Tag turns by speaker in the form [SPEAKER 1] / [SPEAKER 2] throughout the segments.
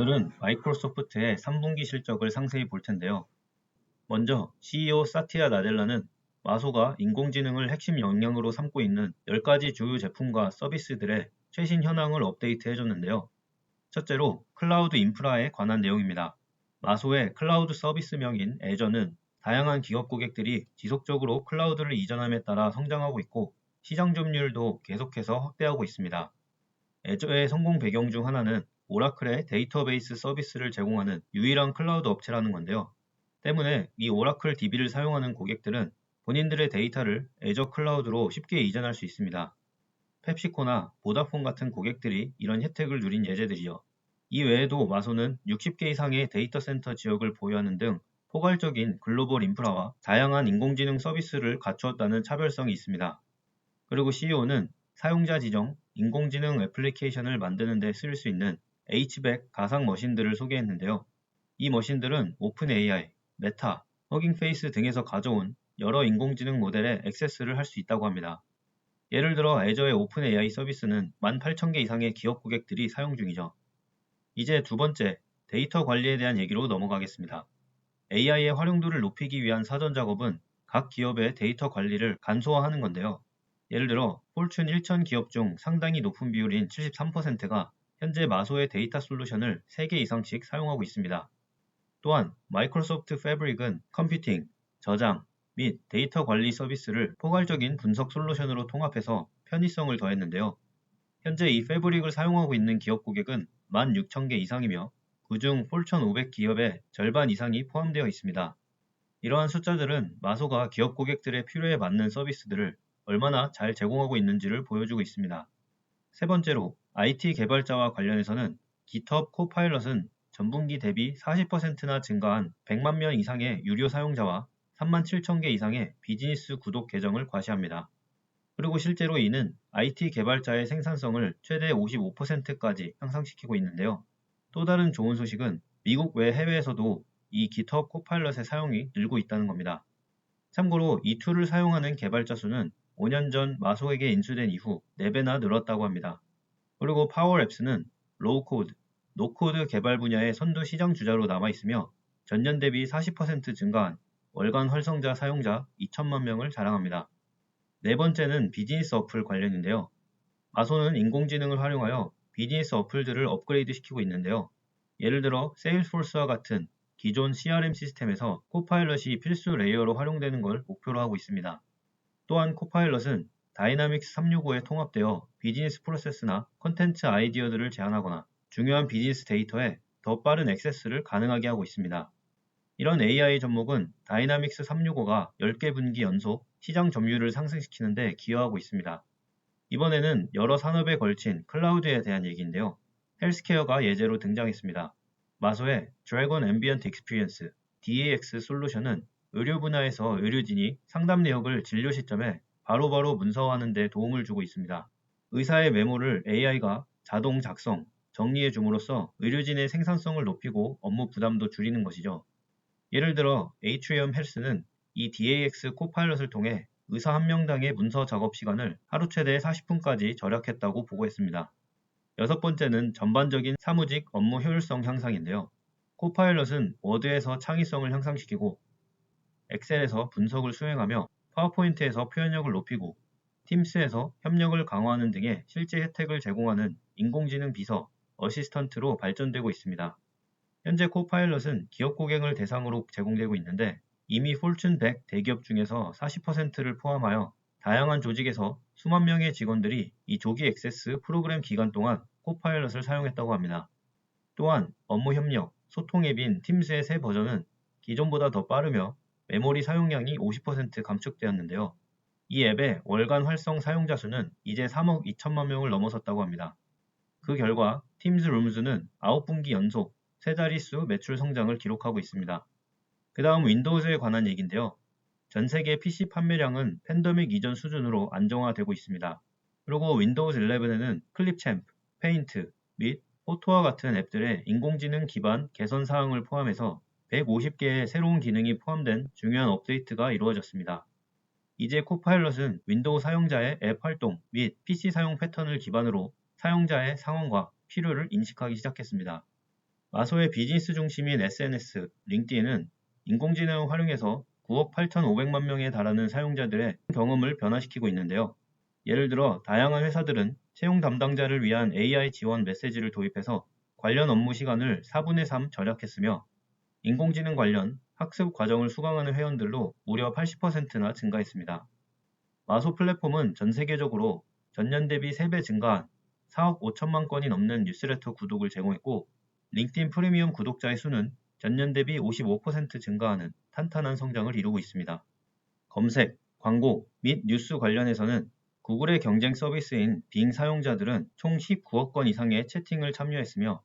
[SPEAKER 1] 오늘은 마이크로소프트의 3분기 실적을 상세히 볼 텐데요. 먼저 CEO 사티아 나델라는 마소가 인공지능을 핵심 역량으로 삼고 있는 10가지 주요 제품과 서비스들의 최신 현황을 업데이트해 줬는데요. 첫째로 클라우드 인프라에 관한 내용입니다. 마소의 클라우드 서비스명인 애저는 다양한 기업 고객들이 지속적으로 클라우드를 이전함에 따라 성장하고 있고 시장 점유율도 계속해서 확대하고 있습니다. 애저의 성공 배경 중 하나는 오라클의 데이터베이스 서비스를 제공하는 유일한 클라우드 업체라는 건데요. 때문에 이 오라클 DB를 사용하는 고객들은 본인들의 데이터를 애저 클라우드로 쉽게 이전할 수 있습니다. 펩시코나 보다폰 같은 고객들이 이런 혜택을 누린 예제들이요. 이 외에도 마소는 60개 이상의 데이터 센터 지역을 보유하는 등 포괄적인 글로벌 인프라와 다양한 인공지능 서비스를 갖추었다는 차별성이 있습니다. 그리고 CEO는 사용자 지정, 인공지능 애플리케이션을 만드는 데 쓸 수 있는 H백 가상 머신들을 소개했는데요. 이 머신들은 오픈 AI, 메타, 허깅페이스 등에서 가져온 여러 인공지능 모델에 액세스를 할 수 있다고 합니다. 예를 들어 애저의 오픈 AI 서비스는 18,000개 이상의 기업 고객들이 사용 중이죠. 이제 두 번째, 데이터 관리에 대한 얘기로 넘어가겠습니다. AI의 활용도를 높이기 위한 사전 작업은 각 기업의 데이터 관리를 간소화하는 건데요. 예를 들어 폴춘 1000 기업 중 상당히 높은 비율인 73%가 현재 마소의 데이터 솔루션을 3개 이상씩 사용하고 있습니다. 또한 마이크로소프트 패브릭은 컴퓨팅, 저장 및 데이터 관리 서비스를 포괄적인 분석 솔루션으로 통합해서 편의성을 더했는데요. 현재 이 패브릭을 사용하고 있는 기업 고객은 16,000개 이상이며 그중 폴천 500 기업의 절반 이상이 포함되어 있습니다. 이러한 숫자들은 마소가 기업 고객들의 필요에 맞는 서비스들을 얼마나 잘 제공하고 있는지를 보여주고 있습니다. 세 번째로 IT 개발자와 관련해서는 GitHub 코파일럿은 전분기 대비 40%나 증가한 100만 명 이상의 유료 사용자와 3만 7천 개 이상의 비즈니스 구독 계정을 과시합니다. 그리고 실제로 이는 IT 개발자의 생산성을 최대 55%까지 향상시키고 있는데요. 또 다른 좋은 소식은 미국 외 해외에서도 이 GitHub 코파일럿의 사용이 늘고 있다는 겁니다. 참고로 이 툴을 사용하는 개발자 수는 5년 전 마소에게 인수된 이후 4배나 늘었다고 합니다. 그리고 파워랩스는 로우코드, 노코드 개발 분야의 선두 시장 주자로 남아있으며 전년 대비 40% 증가한 월간 활성자 사용자 2천만 명을 자랑합니다. 네 번째는 비즈니스 어플 관련인데요. 마소는 인공지능을 활용하여 비즈니스 어플들을 업그레이드 시키고 있는데요. 예를 들어 세일스포스와 같은 기존 CRM 시스템에서 코파일럿이 필수 레이어로 활용되는 걸 목표로 하고 있습니다. 또한 코파일럿은 다이나믹스 365에 통합되어 비즈니스 프로세스나 컨텐츠 아이디어들을 제안하거나 중요한 비즈니스 데이터에 더 빠른 액세스를 가능하게 하고 있습니다. 이런 AI 접목은 다이나믹스 365가 10개 분기 연속 시장 점유율을 상승시키는 데 기여하고 있습니다. 이번에는 여러 산업에 걸친 클라우드에 대한 얘기인데요. 헬스케어가 예제로 등장했습니다. 마소의 드래곤 앰비언트 익스피리언스 DAX 솔루션은 의료 분야에서 의료진이 상담 내역을 진료 시점에 바로바로 문서화하는 데 도움을 주고 있습니다. 의사의 메모를 AI가 자동 작성, 정리해 줌으로써 의료진의 생산성을 높이고 업무 부담도 줄이는 것이죠. 예를 들어 에이트리엄 헬스는 이 DAX 코파일럿을 통해 의사 한 명당의 문서 작업 시간을 하루 최대 40분까지 절약했다고 보고했습니다. 여섯 번째는 전반적인 사무직 업무 효율성 향상인데요. 코파일럿은 워드에서 창의성을 향상시키고 엑셀에서 분석을 수행하며 파워포인트에서 표현력을 높이고 팀스에서 협력을 강화하는 등의 실제 혜택을 제공하는 인공지능 비서, 어시스턴트로 발전되고 있습니다. 현재 코파일럿은 기업 고객을 대상으로 제공되고 있는데 이미 폴춘 100 대기업 중에서 40%를 포함하여 다양한 조직에서 수만 명의 직원들이 이 조기 액세스 프로그램 기간 동안 코파일럿을 사용했다고 합니다. 또한 업무 협력, 소통 앱인 팀스의 새 버전은 기존보다 더 빠르며 메모리 사용량이 50% 감축되었는데요. 이 앱의 월간 활성 사용자 수는 이제 3억 2천만 명을 넘어섰다고 합니다. 그 결과 팀즈 룸즈는 9분기 연속 세 자릿수 매출 성장을 기록하고 있습니다. 그 다음 윈도우즈에 관한 얘기인데요. 전 세계 PC 판매량은 팬데믹 이전 수준으로 안정화되고 있습니다. 그리고 윈도우즈 11에는 클립챔프, 페인트 및 포토와 같은 앱들의 인공지능 기반 개선 사항을 포함해서 150개의 새로운 기능이 포함된 중요한 업데이트가 이루어졌습니다. 이제 코파일럿은 윈도우 사용자의 앱 활동 및 PC 사용 패턴을 기반으로 사용자의 상황과 필요를 인식하기 시작했습니다. 마소의 비즈니스 중심인 SNS, 링크드인은 인공지능을 활용해서 9억 8,500만 명에 달하는 사용자들의 경험을 변화시키고 있는데요. 예를 들어 다양한 회사들은 채용 담당자를 위한 AI 지원 메시지를 도입해서 관련 업무 시간을 4분의 3 절약했으며 인공지능 관련 학습 과정을 수강하는 회원들로 무려 80%나 증가했습니다. 마소 플랫폼은 전 세계적으로 전년 대비 3배 증가한 4억 5천만 건이 넘는 뉴스레터 구독을 제공했고 링크드인 프리미엄 구독자의 수는 전년 대비 55% 증가하는 탄탄한 성장을 이루고 있습니다. 검색, 광고 및 뉴스 관련해서는 구글의 경쟁 서비스인 빙 사용자들은 총 19억 건 이상의 채팅을 참여했으며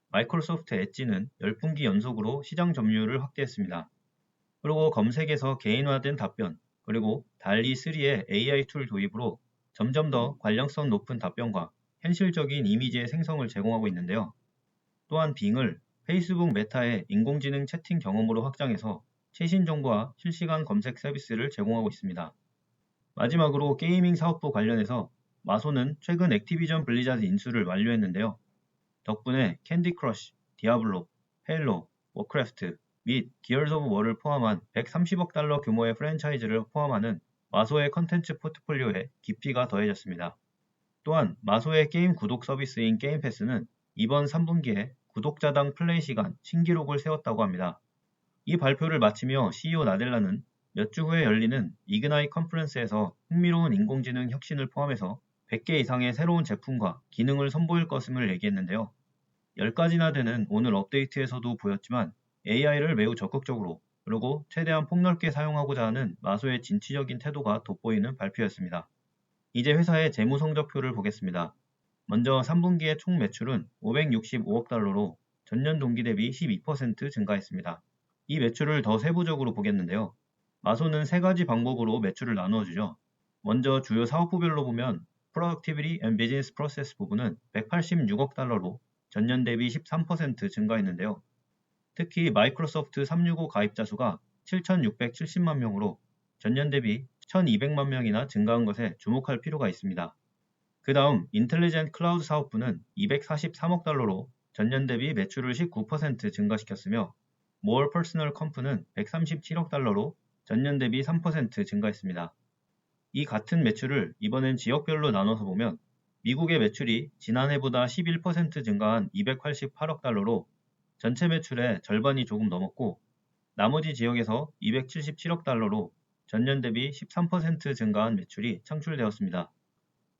[SPEAKER 1] 마이크로소프트 엣지는 10분기 연속으로 시장 점유율을 확대했습니다. 그리고 검색에서 개인화된 답변, 그리고 달리3의 AI 툴 도입으로 점점 더 관련성 높은 답변과 현실적인 이미지의 생성을 제공하고 있는데요. 또한 빙을 페이스북 메타의 인공지능 채팅 경험으로 확장해서 최신 정보와 실시간 검색 서비스를 제공하고 있습니다. 마지막으로 게이밍 사업부 관련해서 마소는 최근 액티비전 블리자드 인수를 완료했는데요. 덕분에 캔디 크러쉬, 디아블로, 헤일로, 워크래프트 및 기어즈 오브 워를 포함한 130억 달러 규모의 프랜차이즈를 포함하는 마소의 컨텐츠 포트폴리오에 깊이가 더해졌습니다. 또한 마소의 게임 구독 서비스인 게임 패스는 이번 3분기에 구독자당 플레이 시간 신기록을 세웠다고 합니다. 이 발표를 마치며 CEO 나델라는 몇 주 후에 열리는 이그나이 컨퍼런스에서 흥미로운 인공지능 혁신을 포함해서 100개 이상의 새로운 제품과 기능을 선보일 것임을 얘기했는데요. 10가지나 되는 오늘 업데이트에서도 보였지만 AI를 매우 적극적으로 그리고 최대한 폭넓게 사용하고자 하는 마소의 진취적인 태도가 돋보이는 발표였습니다. 이제 회사의 재무 성적표를 보겠습니다. 먼저 3분기의 총 매출은 565억 달러로 전년 동기 대비 12% 증가했습니다. 이 매출을 더 세부적으로 보겠는데요. 마소는 3가지 방법으로 매출을 나누어 주죠. 먼저 주요 사업부별로 보면 Productivity and Business Process 부분은 186억 달러로 전년 대비 13% 증가했는데요. 특히 마이크로소프트 365 가입자 수가 7,670만 명으로 전년 대비 1,200만 명이나 증가한 것에 주목할 필요가 있습니다. 그 다음 인텔리전트 클라우드 사업부는 243억 달러로 전년 대비 매출을 19% 증가시켰으며 More Personal Comp는 137억 달러로 전년 대비 3% 증가했습니다. 이 같은 매출을 이번엔 지역별로 나눠서 보면 미국의 매출이 지난해보다 11% 증가한 288억 달러로 전체 매출의 절반이 조금 넘었고 나머지 지역에서 277억 달러로 전년 대비 13% 증가한 매출이 창출되었습니다.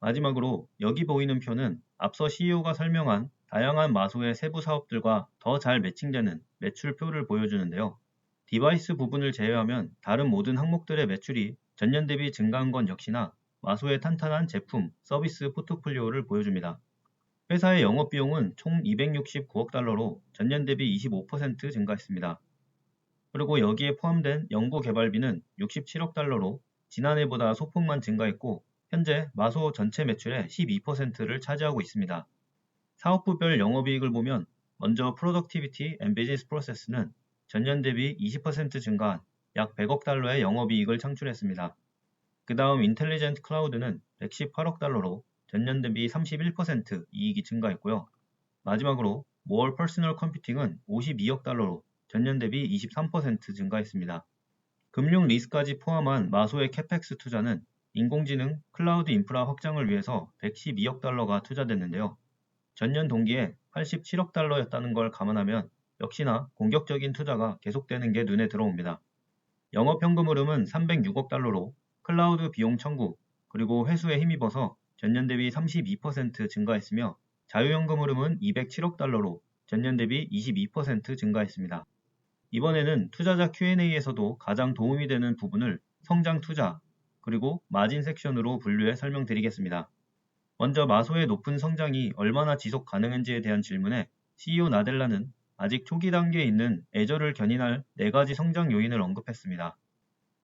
[SPEAKER 1] 마지막으로 여기 보이는 표는 앞서 CEO가 설명한 다양한 마소의 세부 사업들과 더 잘 매칭되는 매출표를 보여주는데요. 디바이스 부분을 제외하면 다른 모든 항목들의 매출이 전년 대비 증가한 건 역시나 마소의 탄탄한 제품, 서비스 포트폴리오를 보여줍니다. 회사의 영업비용은 총 269억 달러로 전년 대비 25% 증가했습니다. 그리고 여기에 포함된 연구개발비는 67억 달러로 지난해보다 소폭만 증가했고 현재 마소 전체 매출의 12%를 차지하고 있습니다. 사업부별 영업이익을 보면 먼저 Productivity and Business Process는 전년 대비 20% 증가한 약 100억 달러의 영업이익을 창출했습니다. 그 다음 인텔리전트 클라우드는 118억 달러로 전년 대비 31% 이익이 증가했고요. 마지막으로 More Personal Computing은 52억 달러로 전년 대비 23% 증가했습니다. 금융 리스크까지 포함한 마소의 캐펙스 투자는 인공지능 클라우드 인프라 확장을 위해서 112억 달러가 투자됐는데요. 전년 동기에 87억 달러였다는 걸 감안하면 역시나 공격적인 투자가 계속되는 게 눈에 들어옵니다. 영업현금 흐름은 306억 달러로 클라우드 비용 청구 그리고 회수에 힘입어서 전년 대비 32% 증가했으며 자유현금 흐름은 207억 달러로 전년 대비 22% 증가했습니다. 이번에는 투자자 Q&A에서도 가장 도움이 되는 부분을 성장 투자 그리고 마진 섹션으로 분류해 설명드리겠습니다. 먼저 마소의 높은 성장이 얼마나 지속 가능한지에 대한 질문에 CEO 나델라는 아직 초기 단계에 있는 애저를 견인할 4가지 성장 요인을 언급했습니다.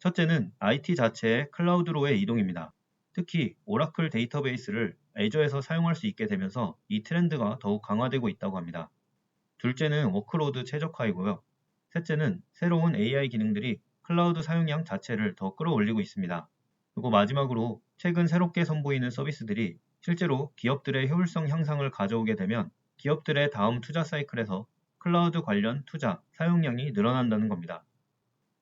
[SPEAKER 1] 첫째는 IT 자체의 클라우드로의 이동입니다. 특히 오라클 데이터베이스를 애저에서 사용할 수 있게 되면서 이 트렌드가 더욱 강화되고 있다고 합니다. 둘째는 워크로드 최적화이고요. 셋째는 새로운 AI 기능들이 클라우드 사용량 자체를 더 끌어올리고 있습니다. 그리고 마지막으로 최근 새롭게 선보이는 서비스들이 실제로 기업들의 효율성 향상을 가져오게 되면 기업들의 다음 투자 사이클에서 클라우드 관련 투자, 사용량이 늘어난다는 겁니다.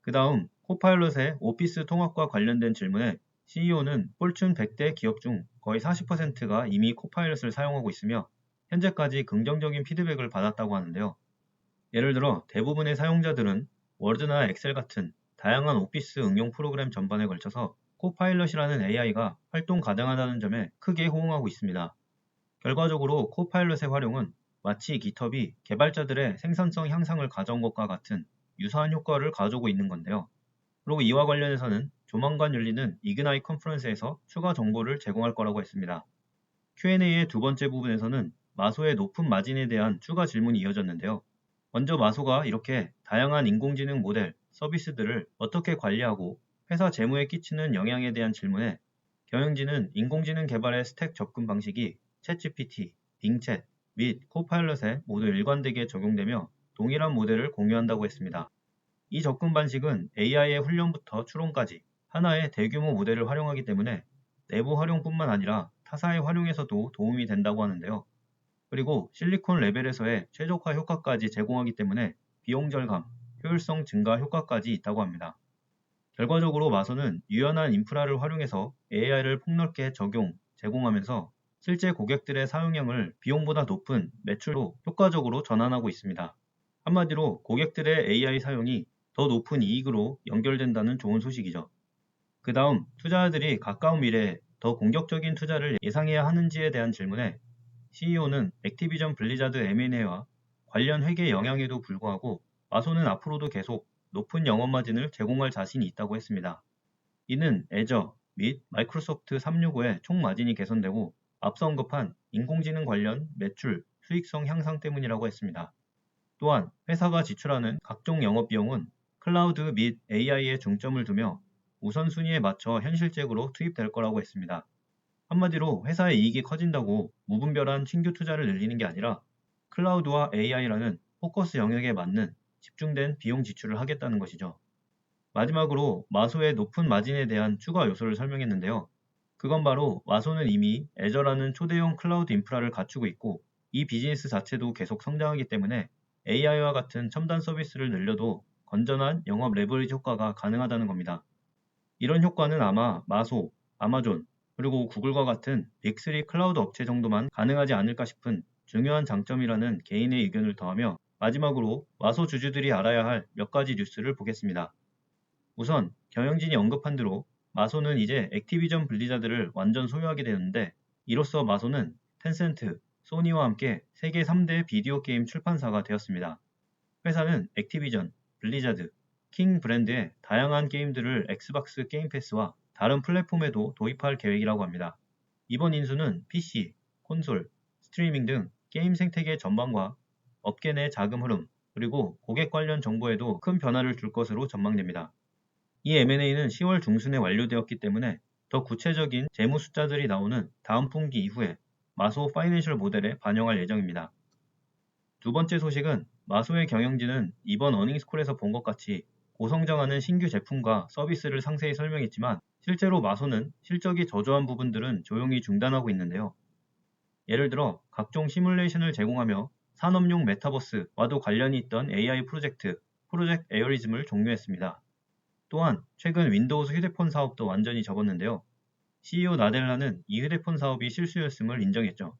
[SPEAKER 1] 그 다음 코파일럿의 오피스 통합과 관련된 질문에 CEO는 폴춘 100대 기업 중 거의 40%가 이미 코파일럿을 사용하고 있으며 현재까지 긍정적인 피드백을 받았다고 하는데요. 예를 들어 대부분의 사용자들은 워드나 엑셀 같은 다양한 오피스 응용 프로그램 전반에 걸쳐서 코파일럿이라는 AI가 활동 가능하다는 점에 크게 호응하고 있습니다. 결과적으로 코파일럿의 활용은 마치 깃허브이 개발자들의 생산성 향상을 가져온 것과 같은 유사한 효과를 가져오고 있는 건데요. 그리고 이와 관련해서는 조만간 열리는 이그나이 컨퍼런스에서 추가 정보를 제공할 거라고 했습니다. Q&A의 두 번째 부분에서는 마소의 높은 마진에 대한 추가 질문이 이어졌는데요. 먼저 마소가 이렇게 다양한 인공지능 모델, 서비스들을 어떻게 관리하고 회사 재무에 끼치는 영향에 대한 질문에 경영진은 인공지능 개발의 스택 접근 방식이 챗GPT, 빙챗 및 코파일럿에 모두 일관되게 적용되며 동일한 모델을 공유한다고 했습니다. 이 접근 방식은 AI의 훈련부터 추론까지 하나의 대규모 모델을 활용하기 때문에 내부 활용뿐만 아니라 타사의 활용에서도 도움이 된다고 하는데요. 그리고 실리콘 레벨에서의 최적화 효과까지 제공하기 때문에 비용 절감, 효율성 증가 효과까지 있다고 합니다. 결과적으로 마소는 유연한 인프라를 활용해서 AI를 폭넓게 제공하면서 실제 고객들의 사용량을 비용보다 높은 매출로 효과적으로 전환하고 있습니다. 한마디로 고객들의 AI 사용이 더 높은 이익으로 연결된다는 좋은 소식이죠. 그 다음 투자자들이 가까운 미래에 더 공격적인 투자를 예상해야 하는지에 대한 질문에 CEO는 액티비전 블리자드 M&A와 관련 회계 영향에도 불구하고 마소는 앞으로도 계속 높은 영업 마진을 제공할 자신이 있다고 했습니다. 이는 애저 및 마이크로소프트 365의 총 마진이 개선되고 앞서 언급한 인공지능 관련 매출, 수익성 향상 때문이라고 했습니다. 또한 회사가 지출하는 각종 영업 비용은 클라우드 및 AI에 중점을 두며 우선순위에 맞춰 현실적으로 투입될 거라고 했습니다. 한마디로 회사의 이익이 커진다고 무분별한 신규 투자를 늘리는 게 아니라 클라우드와 AI라는 포커스 영역에 맞는 집중된 비용 지출을 하겠다는 것이죠. 마지막으로 마소의 높은 마진에 대한 추가 요소를 설명했는데요. 그건 바로 마소는 이미 애저라는 초대형 클라우드 인프라를 갖추고 있고 이 비즈니스 자체도 계속 성장하기 때문에 AI와 같은 첨단 서비스를 늘려도 건전한 영업 레버리지 효과가 가능하다는 겁니다. 이런 효과는 아마 마소, 아마존, 그리고 구글과 같은 빅3 클라우드 업체 정도만 가능하지 않을까 싶은 중요한 장점이라는 개인의 의견을 더하며 마지막으로 마소 주주들이 알아야 할 몇 가지 뉴스를 보겠습니다. 우선 경영진이 언급한 대로 마소는 이제 액티비전 블리자드를 완전 소유하게 되는데 이로써 마소는 텐센트, 소니와 함께 세계 3대 비디오 게임 출판사가 되었습니다. 회사는 액티비전, 블리자드, 킹 브랜드의 다양한 게임들을 엑스박스 게임 패스와 다른 플랫폼에도 도입할 계획이라고 합니다. 이번 인수는 PC, 콘솔, 스트리밍 등 게임 생태계 전반과 업계 내 자금 흐름, 그리고 고객 관련 정보에도 큰 변화를 줄 것으로 전망됩니다. 이 M&A는 10월 중순에 완료되었기 때문에 더 구체적인 재무 숫자들이 나오는 다음 분기 이후에 마소 파이낸셜 모델에 반영할 예정입니다. 두 번째 소식은 마소의 경영진은 이번 어닝스콜에서 본 것 같이 고성장하는 신규 제품과 서비스를 상세히 설명했지만 실제로 마소는 실적이 저조한 부분들은 조용히 중단하고 있는데요. 예를 들어 각종 시뮬레이션을 제공하며 산업용 메타버스와도 관련이 있던 AI 프로젝트 에어리즘을 종료했습니다. 또한 최근 윈도우즈 휴대폰 사업도 완전히 접었는데요. CEO 나델라는 이 휴대폰 사업이 실수였음을 인정했죠.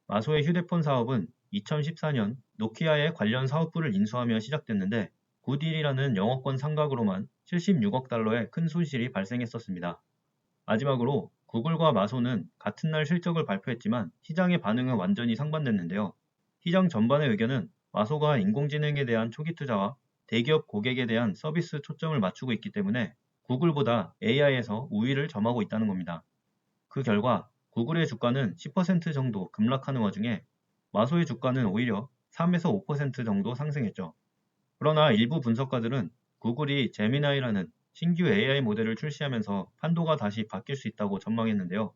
[SPEAKER 1] 마소의 휴대폰 사업은 2014년 노키아의 관련 사업부를 인수하며 시작됐는데 굿일이라는 영어권 상각으로만 76억 달러의 큰 손실이 발생했었습니다. 마지막으로 구글과 마소는 같은 날 실적을 발표했지만 시장의 반응은 완전히 상반됐는데요. 시장 전반의 의견은 마소가 인공지능에 대한 초기 투자와 대기업 고객에 대한 서비스 초점을 맞추고 있기 때문에 구글보다 AI에서 우위를 점하고 있다는 겁니다. 그 결과 구글의 주가는 10% 정도 급락하는 와중에 마소의 주가는 오히려 3에서 5% 정도 상승했죠. 그러나 일부 분석가들은 구글이 제미나이라는 신규 AI 모델을 출시하면서 판도가 다시 바뀔 수 있다고 전망했는데요.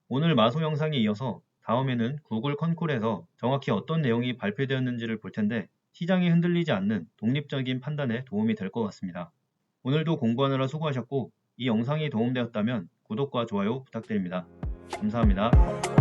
[SPEAKER 1] 오늘 마소 영상에 이어서 다음에는 구글 컨콜에서 정확히 어떤 내용이 발표되었는지를 볼 텐데 시장이 흔들리지 않는 독립적인 판단에 도움이 될 것 같습니다. 오늘도 공부하느라 수고하셨고 이 영상이 도움되었다면 구독과 좋아요 부탁드립니다. 감사합니다.